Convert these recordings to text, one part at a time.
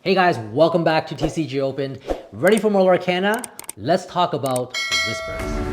Hey guys, welcome back to TCG Open. Ready for more Lorcana? Let's talk about Whispers.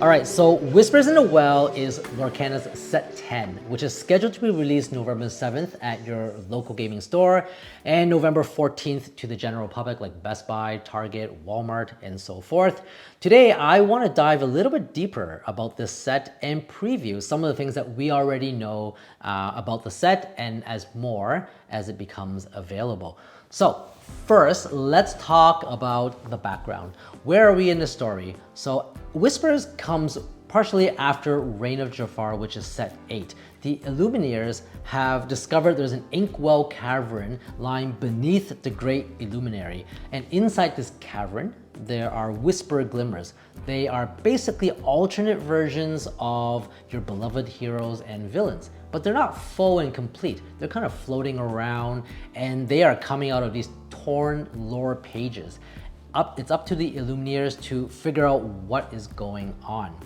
Alright, so Whispers in the Well is Lorcana's set 10, which is scheduled to be released November 7th at your local gaming store and November 14th to the general public like Best Buy, Target, Walmart, and so forth. Today, I want to dive a little bit deeper about this set and preview some of the things that we already know about the set and as more as it becomes available. So first, let's talk about the background. Where are we in the story? So Whispers comes partially after Reign of Jafar, which is set 8. The Illumineers have discovered there's an inkwell cavern lying beneath the Great Illuminary. And inside this cavern, there are Whisper Glimmers. They are basically alternate versions of your beloved heroes and villains, but they're not full and complete. They're kind of floating around and they are coming out of these torn lore pages. It's up to the Illumineers to figure out what is going on.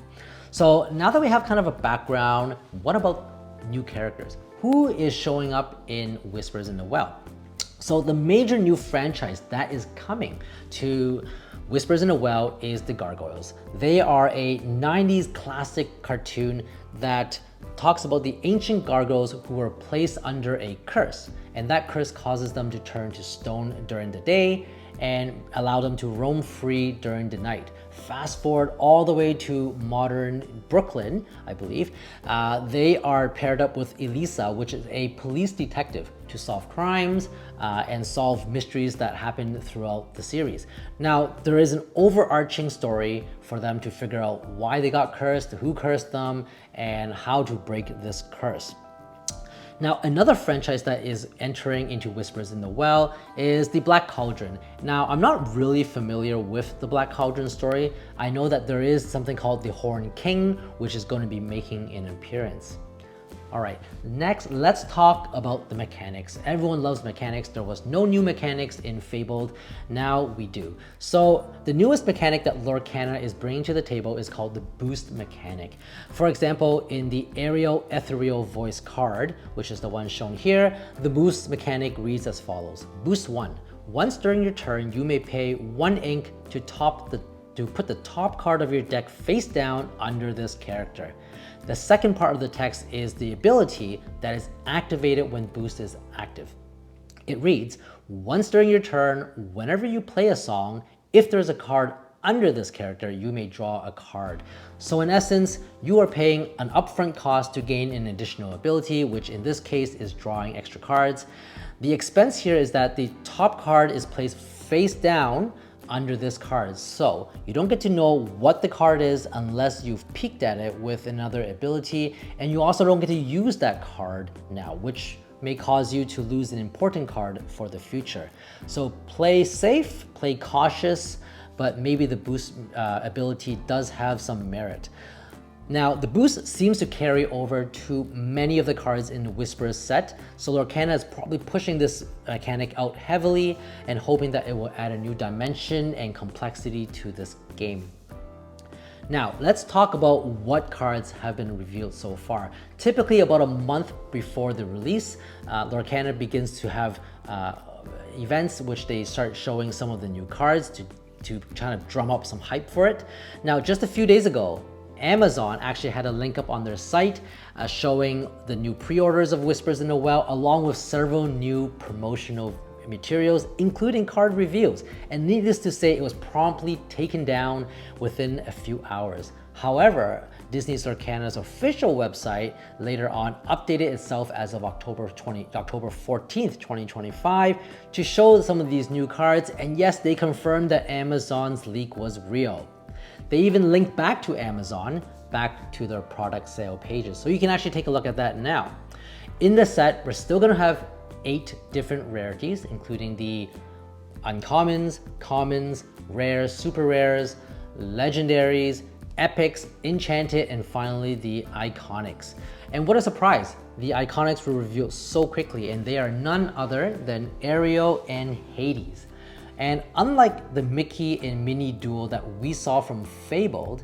So now that we have kind of a background, what about new characters? Who is showing up in Whispers in the Well? So the major new franchise that is coming to Whispers in the Well is the Gargoyles. They are a 90s classic cartoon that talks about the ancient gargoyles who were placed under a curse, and that curse causes them to turn to stone during the day and allow them to roam free during the night. Fast forward all the way to modern Brooklyn, I believe. They are paired up with Elisa, which is a police detective, to solve crimes and solve mysteries that happen throughout the series. Now, there is an overarching story for them to figure out why they got cursed, who cursed them, and how to break this curse. Now, another franchise that is entering into Whispers in the Well is the Black Cauldron. Now, I'm not really familiar with the Black Cauldron story. I know that there is something called the Horned King, which is going to be making an appearance. All right, next, let's talk about the mechanics. Everyone loves mechanics. There was no new mechanics in Fabled. Now we do. So the newest mechanic that Lorcana is bringing to the table is called the Boost mechanic. For example, in the Aerial Ethereal Voice card, which is the one shown here, the Boost mechanic reads as follows. Boost 1. Once during your turn, you may pay 1 ink to put the top card of your deck face down under this character. The second part of the text is the ability that is activated when Boost is active. It reads, once during your turn, whenever you play a song, if there's a card under this character, you may draw a card. So in essence, you are paying an upfront cost to gain an additional ability, which in this case is drawing extra cards. The expense here is that the top card is placed face down under this card. So you don't get to know what the card is unless you've peeked at it with another ability, and you also don't get to use that card now, which may cause you to lose an important card for the future. So play safe, play cautious, but maybe the Boost ability does have some merit. Now, the Boost seems to carry over to many of the cards in the Whispers set, so Lorcana is probably pushing this mechanic out heavily and hoping that it will add a new dimension and complexity to this game. Now, let's talk about what cards have been revealed so far. Typically, about a month before the release, Lorcana begins to have events which they start showing some of the new cards to kind of drum up some hype for it. Now, just a few days ago, Amazon actually had a link up on their site showing the new pre-orders of Whispers in the Well, along with several new promotional materials, including card reveals. And needless to say, it was promptly taken down within a few hours. However, Disney's Lorcana's official website later on updated itself as of October 14th, 2025 to show some of these new cards. And yes, they confirmed that Amazon's leak was real. They even linked back to Amazon, back to their product sale pages. So you can actually take a look at that now. In the set, we're still gonna have 8 different rarities, including the uncommons, commons, rares, super rares, legendaries, epics, enchanted, and finally the iconics. And what a surprise, the iconics were revealed so quickly, and they are none other than Ariel and Hades. And unlike the Mickey and Minnie duel that we saw from Fabled,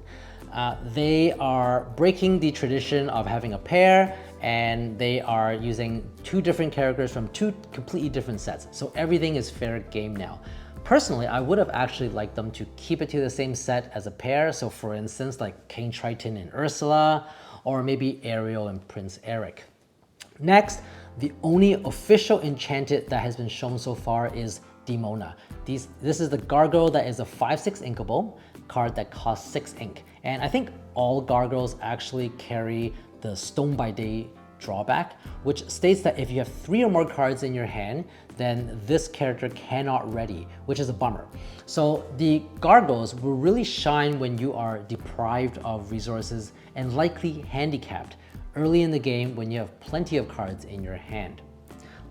they are breaking the tradition of having a pair and they are using 2 different characters from 2 completely different sets. So everything is fair game now. Personally, I would have actually liked them to keep it to the same set as a pair. So for instance, like King Triton and Ursula, or maybe Ariel and Prince Eric. Next, the only official Enchanted that has been shown so far is Demona. This is the Gargoyle that is a 5/6 inkable card that costs 6 ink. And I think all Gargoyles actually carry the Stone by Day drawback, which states that if you have 3 or more cards in your hand, then this character cannot ready, which is a bummer. So the Gargoyles will really shine when you are deprived of resources and likely handicapped early in the game when you have plenty of cards in your hand.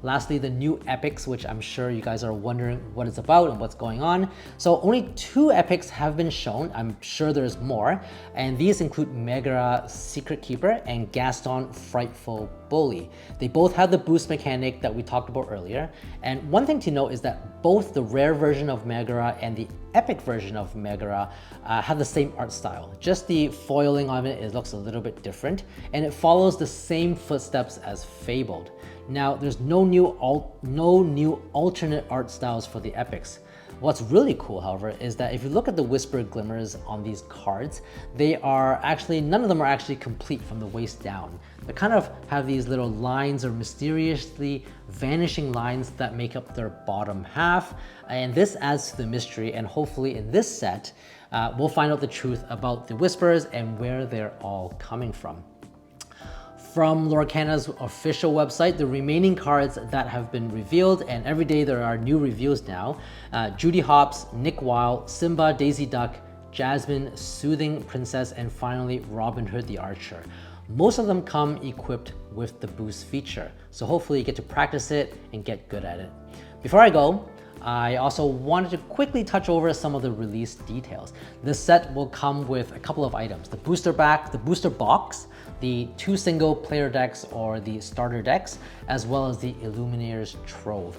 Lastly, the new epics, which I'm sure you guys are wondering what it's about and what's going on. So only 2 epics have been shown. I'm sure there's more. And these include Megara Secret Keeper and Gaston Frightful Bully. They both have the boost mechanic that we talked about earlier. And one thing to note is that both the rare version of Megara and the epic version of Megara have the same art style. Just the foiling on it looks a little bit different, and it follows the same footsteps as Fabled. Now, there's no new alternate art styles for the epics. What's really cool, however, is that if you look at the Whisper Glimmers on these cards, none of them are actually complete from the waist down. They kind of have these little lines or mysteriously vanishing lines that make up their bottom half, and this adds to the mystery, and hopefully in this set, we'll find out the truth about the Whispers and where they're all coming from. From Lorcana's official website, the remaining cards that have been revealed, and every day there are new reviews now, Judy Hopps, Nick Wilde, Simba, Daisy Duck, Jasmine, Soothing Princess, and finally Robin Hood the Archer. Most of them come equipped with the boost feature, so hopefully you get to practice it and get good at it. Before I go, I also wanted to quickly touch over some of the release details. This set will come with a couple of items: the booster box, the 2 single player decks or the starter decks, as well as the Illuminator's Trove.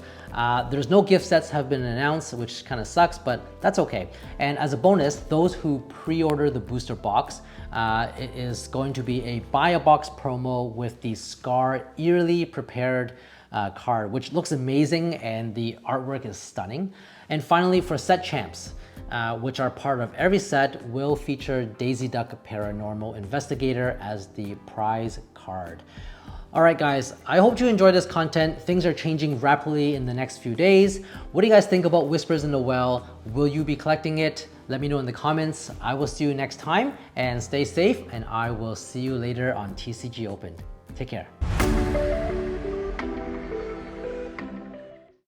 There's no gift sets have been announced, which kind of sucks, but that's okay. And as a bonus, those who pre-order the booster box, it is going to be a buy a box promo with the Scar Eerily Prepared card, which looks amazing and the artwork is stunning. And finally, for set champs, which are part of every set, will feature Daisy Duck Paranormal Investigator as the prize card. All right, guys, I hope you enjoyed this content. Things are changing rapidly in the next few days. What do you guys think about Whispers in the Well? Will you be collecting it? Let me know in the comments. I will see you next time, and stay safe, and I will see you later on TCG Open. Take care.